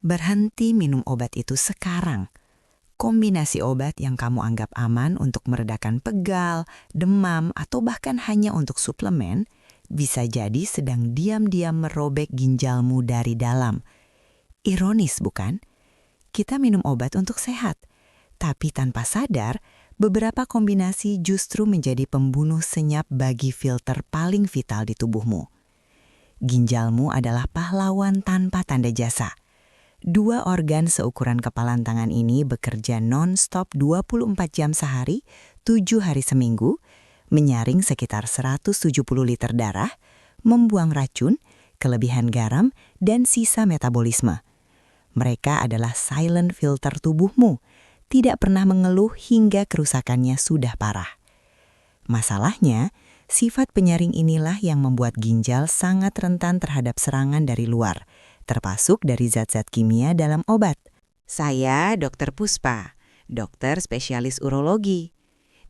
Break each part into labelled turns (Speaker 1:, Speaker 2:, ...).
Speaker 1: Berhenti minum obat itu sekarang. Kombinasi obat yang kamu anggap aman untuk meredakan pegal, demam, atau bahkan hanya untuk suplemen, bisa jadi sedang diam-diam merobek ginjalmu dari dalam. Ironis bukan? Kita minum obat untuk sehat, tapi tanpa sadar, beberapa kombinasi justru menjadi pembunuh senyap bagi filter paling vital di tubuhmu. Ginjalmu adalah pahlawan tanpa tanda jasa. Dua organ seukuran kepalan tangan ini bekerja non-stop 24 jam sehari, 7 hari seminggu, menyaring sekitar 170 liter darah, membuang racun, kelebihan garam, dan sisa metabolisme. Mereka adalah silent filter tubuhmu, tidak pernah mengeluh hingga kerusakannya sudah parah. Masalahnya, sifat penyaring inilah yang membuat ginjal sangat rentan terhadap serangan dari luar, termasuk dari zat-zat kimia dalam obat.
Speaker 2: Saya Dr. Puspa, dokter spesialis urologi.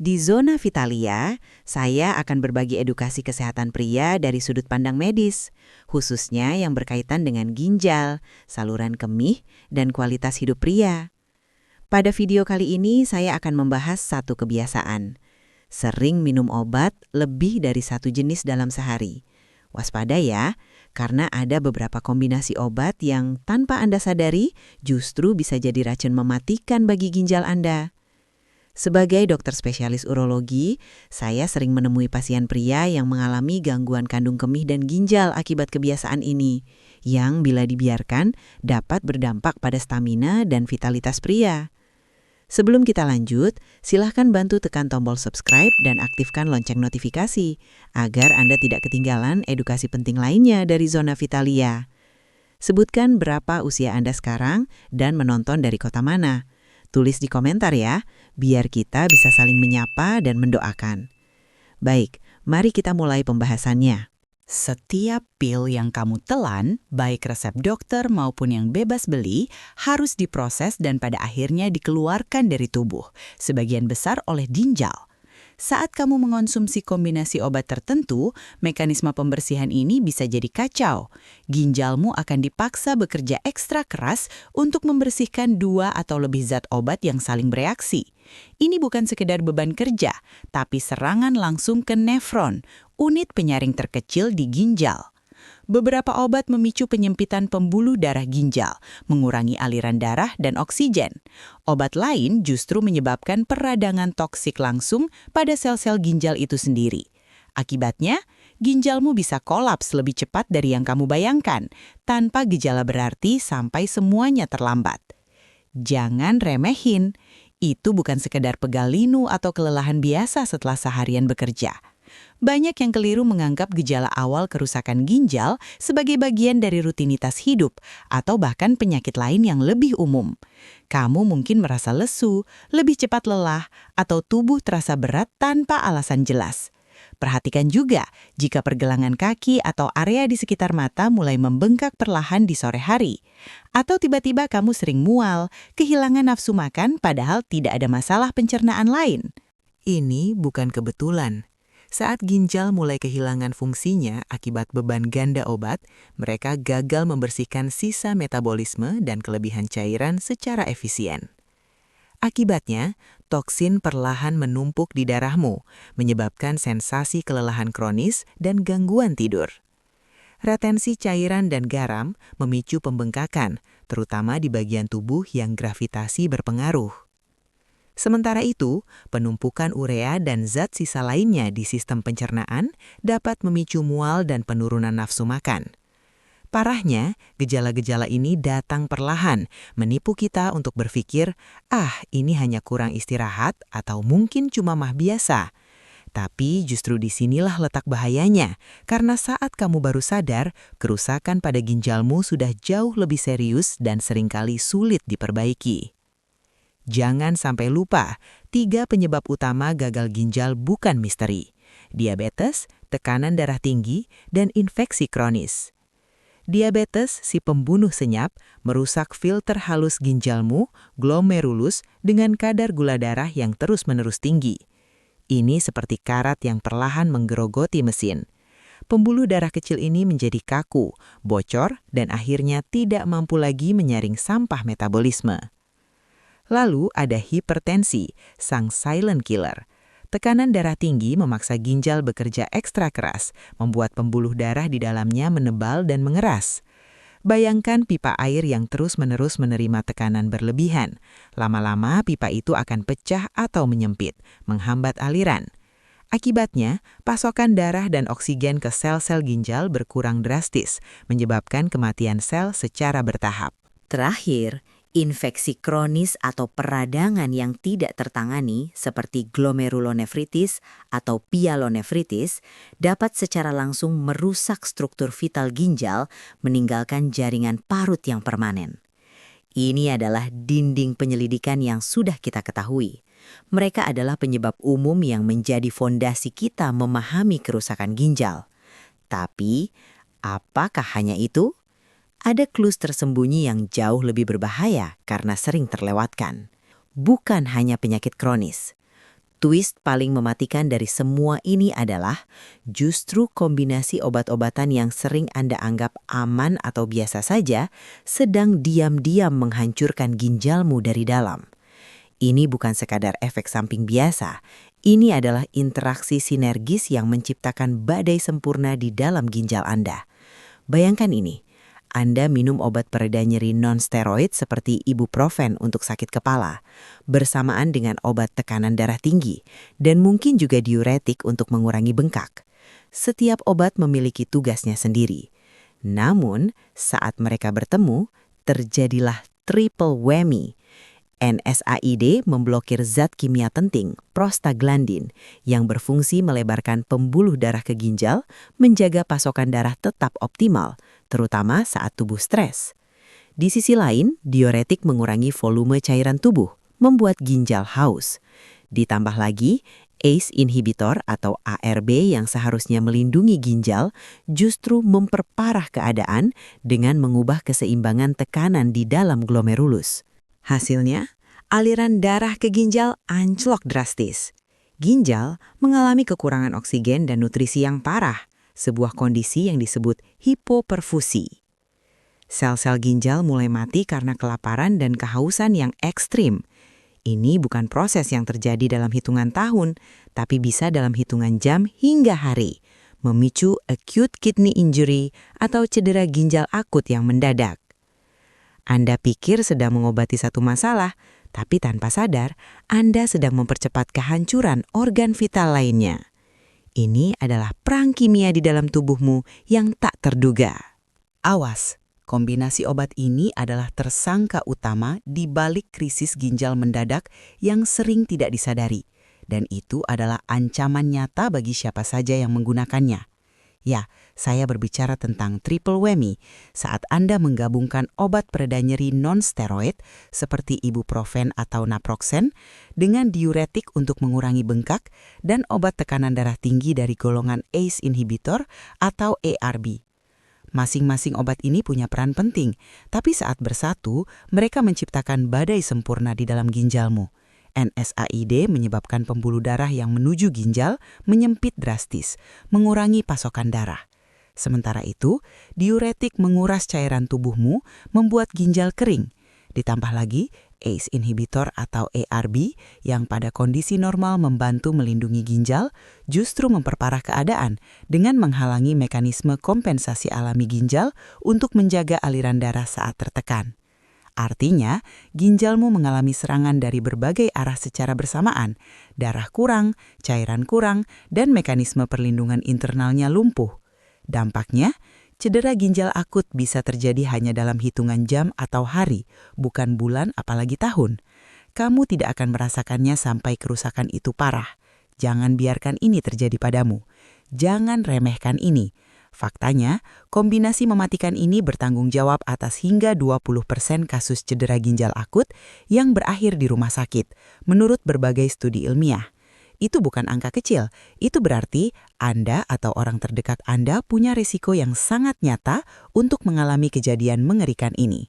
Speaker 2: Di Zona Vitalia, saya akan berbagi edukasi kesehatan pria dari sudut pandang medis, khususnya yang berkaitan dengan ginjal, saluran kemih, dan kualitas hidup pria. Pada video kali ini, saya akan membahas satu kebiasaan. Sering minum obat lebih dari satu jenis dalam sehari. Waspada ya, karena ada beberapa kombinasi obat yang tanpa Anda sadari justru bisa jadi racun mematikan bagi ginjal Anda. Sebagai dokter spesialis urologi, saya sering menemui pasien pria yang mengalami gangguan kandung kemih dan ginjal akibat kebiasaan ini, yang bila dibiarkan dapat berdampak pada stamina dan vitalitas pria. Sebelum kita lanjut, silahkan bantu tekan tombol subscribe dan aktifkan lonceng notifikasi agar Anda tidak ketinggalan edukasi penting lainnya dari Zona Vitalia. Sebutkan berapa usia Anda sekarang dan menonton dari kota mana. Tulis di komentar ya, biar kita bisa saling menyapa dan mendoakan. Baik, mari kita mulai pembahasannya.
Speaker 1: Setiap pil yang kamu telan, baik resep dokter maupun yang bebas beli, harus diproses dan pada akhirnya dikeluarkan dari tubuh, sebagian besar oleh ginjal. Saat kamu mengonsumsi kombinasi obat tertentu, mekanisme pembersihan ini bisa jadi kacau. Ginjalmu akan dipaksa bekerja ekstra keras untuk membersihkan dua atau lebih zat obat yang saling bereaksi. Ini bukan sekedar beban kerja, tapi serangan langsung ke nefron, unit penyaring terkecil di ginjal. Beberapa obat memicu penyempitan pembuluh darah ginjal, mengurangi aliran darah dan oksigen. Obat lain justru menyebabkan peradangan toksik langsung pada sel-sel ginjal itu sendiri. Akibatnya, ginjalmu bisa kolaps lebih cepat dari yang kamu bayangkan, tanpa gejala berarti sampai semuanya terlambat. Jangan remehin, itu bukan sekedar pegal linu atau kelelahan biasa setelah seharian bekerja. Banyak yang keliru menganggap gejala awal kerusakan ginjal sebagai bagian dari rutinitas hidup atau bahkan penyakit lain yang lebih umum. Kamu mungkin merasa lesu, lebih cepat lelah, atau tubuh terasa berat tanpa alasan jelas. Perhatikan juga jika pergelangan kaki atau area di sekitar mata mulai membengkak perlahan di sore hari. Atau tiba-tiba kamu sering mual, kehilangan nafsu makan padahal tidak ada masalah pencernaan lain.
Speaker 3: Ini bukan kebetulan. Saat ginjal mulai kehilangan fungsinya akibat beban ganda obat, mereka gagal membersihkan sisa metabolisme dan kelebihan cairan secara efisien. Akibatnya, toksin perlahan menumpuk di darahmu, menyebabkan sensasi kelelahan kronis dan gangguan tidur. Retensi cairan dan garam memicu pembengkakan, terutama di bagian tubuh yang gravitasi berpengaruh. Sementara itu, penumpukan urea dan zat sisa lainnya di sistem pencernaan dapat memicu mual dan penurunan nafsu makan. Parahnya, gejala-gejala ini datang perlahan, menipu kita untuk berpikir, ini hanya kurang istirahat atau mungkin cuma mah biasa. Tapi justru disinilah letak bahayanya, karena saat kamu baru sadar, kerusakan pada ginjalmu sudah jauh lebih serius dan seringkali sulit diperbaiki. Jangan sampai lupa, 3 penyebab utama gagal ginjal bukan misteri: diabetes, tekanan darah tinggi, dan infeksi kronis. Diabetes, si pembunuh senyap, merusak filter halus ginjalmu, glomerulus, dengan kadar gula darah yang terus-menerus tinggi. Ini seperti karat yang perlahan menggerogoti mesin. Pembuluh darah kecil ini menjadi kaku, bocor, dan akhirnya tidak mampu lagi menyaring sampah metabolisme. Lalu ada hipertensi, sang silent killer. Tekanan darah tinggi memaksa ginjal bekerja ekstra keras, membuat pembuluh darah di dalamnya menebal dan mengeras. Bayangkan pipa air yang terus-menerus menerima tekanan berlebihan. Lama-lama pipa itu akan pecah atau menyempit, menghambat aliran. Akibatnya, pasokan darah dan oksigen ke sel-sel ginjal berkurang drastis, menyebabkan kematian sel secara bertahap.
Speaker 2: Terakhir, infeksi kronis atau peradangan yang tidak tertangani seperti glomerulonefritis atau pyelonefritis dapat secara langsung merusak struktur vital ginjal, meninggalkan jaringan parut yang permanen. Ini adalah dinding penyelidikan yang sudah kita ketahui. Mereka adalah penyebab umum yang menjadi fondasi kita memahami kerusakan ginjal. Tapi, apakah hanya itu? Ada clues tersembunyi yang jauh lebih berbahaya karena sering terlewatkan. Bukan hanya penyakit kronis. Twist paling mematikan dari semua ini adalah justru kombinasi obat-obatan yang sering Anda anggap aman atau biasa saja, sedang diam-diam menghancurkan ginjalmu dari dalam. Ini bukan sekadar efek samping biasa. Ini adalah interaksi sinergis yang menciptakan badai sempurna di dalam ginjal Anda. Bayangkan ini. Anda minum obat pereda nyeri non-steroid seperti ibuprofen untuk sakit kepala, bersamaan dengan obat tekanan darah tinggi, dan mungkin juga diuretik untuk mengurangi bengkak. Setiap obat memiliki tugasnya sendiri. Namun, saat mereka bertemu, terjadilah triple whammy. NSAID memblokir zat kimia penting, prostaglandin, yang berfungsi melebarkan pembuluh darah ke ginjal, menjaga pasokan darah tetap optimal, terutama saat tubuh stres. Di sisi lain, diuretik mengurangi volume cairan tubuh, membuat ginjal haus. Ditambah lagi, ACE inhibitor atau ARB yang seharusnya melindungi ginjal justru memperparah keadaan dengan mengubah keseimbangan tekanan di dalam glomerulus. Hasilnya, aliran darah ke ginjal anjlok drastis. Ginjal mengalami kekurangan oksigen dan nutrisi yang parah, sebuah kondisi yang disebut hipoperfusi. Sel-sel ginjal mulai mati karena kelaparan dan kehausan yang ekstrim. Ini bukan proses yang terjadi dalam hitungan tahun, tapi bisa dalam hitungan jam hingga hari, memicu acute kidney injury atau cedera ginjal akut yang mendadak. Anda pikir sedang mengobati satu masalah, tapi tanpa sadar, Anda sedang mempercepat kehancuran organ vital lainnya. Ini adalah perang kimia di dalam tubuhmu yang tak terduga. Awas, kombinasi obat ini adalah tersangka utama di balik krisis ginjal mendadak yang sering tidak disadari. Dan itu adalah ancaman nyata bagi siapa saja yang menggunakannya. Ya, saya berbicara tentang triple whammy saat Anda menggabungkan obat pereda nyeri non-steroid seperti ibuprofen atau naproxen dengan diuretik untuk mengurangi bengkak dan obat tekanan darah tinggi dari golongan ACE inhibitor atau ARB. Masing-masing obat ini punya peran penting, tapi saat bersatu, mereka menciptakan badai sempurna di dalam ginjalmu. NSAID menyebabkan pembuluh darah yang menuju ginjal menyempit drastis, mengurangi pasokan darah. Sementara itu, diuretik menguras cairan tubuhmu, membuat ginjal kering. Ditambah lagi, ACE inhibitor atau ARB yang pada kondisi normal membantu melindungi ginjal, justru memperparah keadaan dengan menghalangi mekanisme kompensasi alami ginjal untuk menjaga aliran darah saat tertekan. Artinya, ginjalmu mengalami serangan dari berbagai arah secara bersamaan, darah kurang, cairan kurang, dan mekanisme perlindungan internalnya lumpuh. Dampaknya, cedera ginjal akut bisa terjadi hanya dalam hitungan jam atau hari, bukan bulan apalagi tahun. Kamu tidak akan merasakannya sampai kerusakan itu parah. Jangan biarkan ini terjadi padamu. Jangan remehkan ini. Faktanya, kombinasi mematikan ini bertanggung jawab atas hingga 20% kasus cedera ginjal akut yang berakhir di rumah sakit, menurut berbagai studi ilmiah. Itu bukan angka kecil, itu berarti Anda atau orang terdekat Anda punya risiko yang sangat nyata untuk mengalami kejadian mengerikan ini.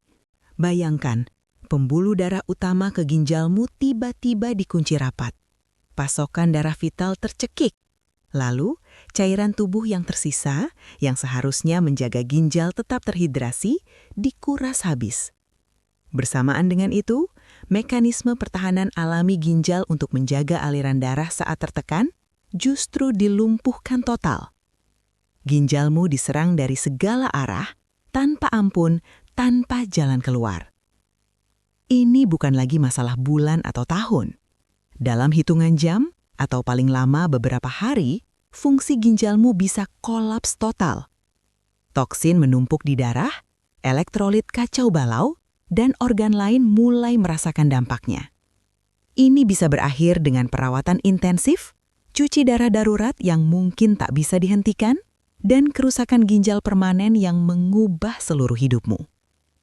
Speaker 2: Bayangkan, pembuluh darah utama ke ginjalmu tiba-tiba dikunci rapat. Pasokan darah vital tercekik. Lalu,
Speaker 3: Cairan tubuh yang tersisa, yang seharusnya menjaga ginjal tetap terhidrasi, dikuras habis. Bersamaan dengan itu, mekanisme pertahanan alami ginjal untuk menjaga aliran darah saat tertekan justru dilumpuhkan total. Ginjalmu diserang dari segala arah, tanpa ampun, tanpa jalan keluar. Ini bukan lagi masalah bulan atau tahun. Dalam hitungan jam, atau paling lama beberapa hari, fungsi ginjalmu bisa kolaps total. Toksin menumpuk di darah, elektrolit kacau balau, dan organ lain mulai merasakan dampaknya. Ini bisa berakhir dengan perawatan intensif, cuci darah darurat yang mungkin tak bisa dihentikan, dan kerusakan ginjal permanen yang mengubah seluruh hidupmu.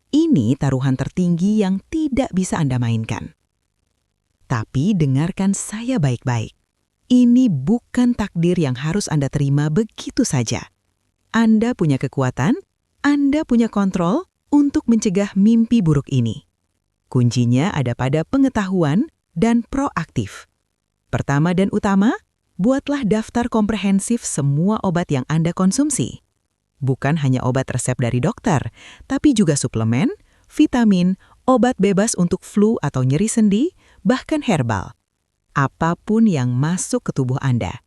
Speaker 3: Ini taruhan tertinggi yang tidak bisa Anda mainkan. Tapi dengarkan saya baik-baik. Ini bukan takdir yang harus Anda terima begitu saja. Anda punya kekuatan, Anda punya kontrol untuk mencegah mimpi buruk ini. Kuncinya ada pada pengetahuan dan proaktif. Pertama dan utama, buatlah daftar komprehensif semua obat yang Anda konsumsi. Bukan hanya obat resep dari dokter, tapi juga suplemen, vitamin, obat bebas untuk flu atau nyeri sendi, bahkan herbal. Apapun yang masuk ke tubuh Anda.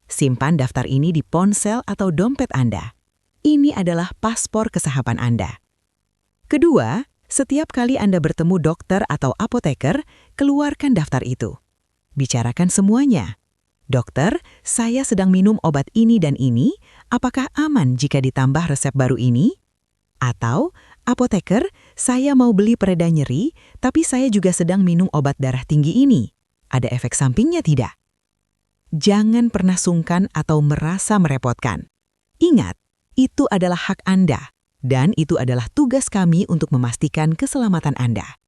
Speaker 3: Simpan daftar ini di ponsel atau dompet Anda. Ini adalah paspor kesehatan Anda. Kedua, setiap kali Anda bertemu dokter atau apoteker, keluarkan daftar itu. Bicarakan semuanya. Dokter, saya sedang minum obat ini dan ini, apakah aman jika ditambah resep baru ini? Atau, apoteker, saya mau beli pereda nyeri, tapi saya juga sedang minum obat darah tinggi ini. Ada efek sampingnya tidak? Jangan pernah sungkan atau merasa merepotkan. Ingat, itu adalah hak Anda, dan itu adalah tugas kami untuk memastikan keselamatan Anda.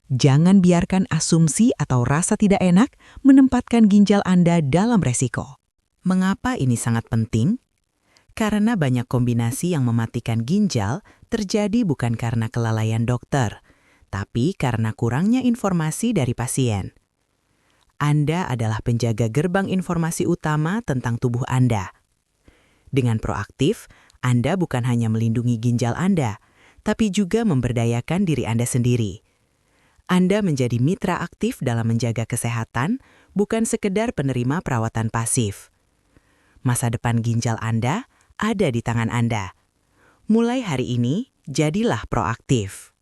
Speaker 3: Jangan biarkan asumsi atau rasa tidak enak menempatkan ginjal Anda dalam resiko. Mengapa ini sangat penting? Karena banyak kombinasi yang mematikan ginjal terjadi bukan karena kelalaian dokter, tapi karena kurangnya informasi dari pasien. Anda adalah penjaga gerbang informasi utama tentang tubuh Anda. Dengan proaktif, Anda bukan hanya melindungi ginjal Anda, tapi juga memberdayakan diri Anda sendiri. Anda menjadi mitra aktif dalam menjaga kesehatan, bukan sekedar penerima perawatan pasif. Masa depan ginjal Anda ada di tangan Anda. Mulai hari ini, jadilah proaktif.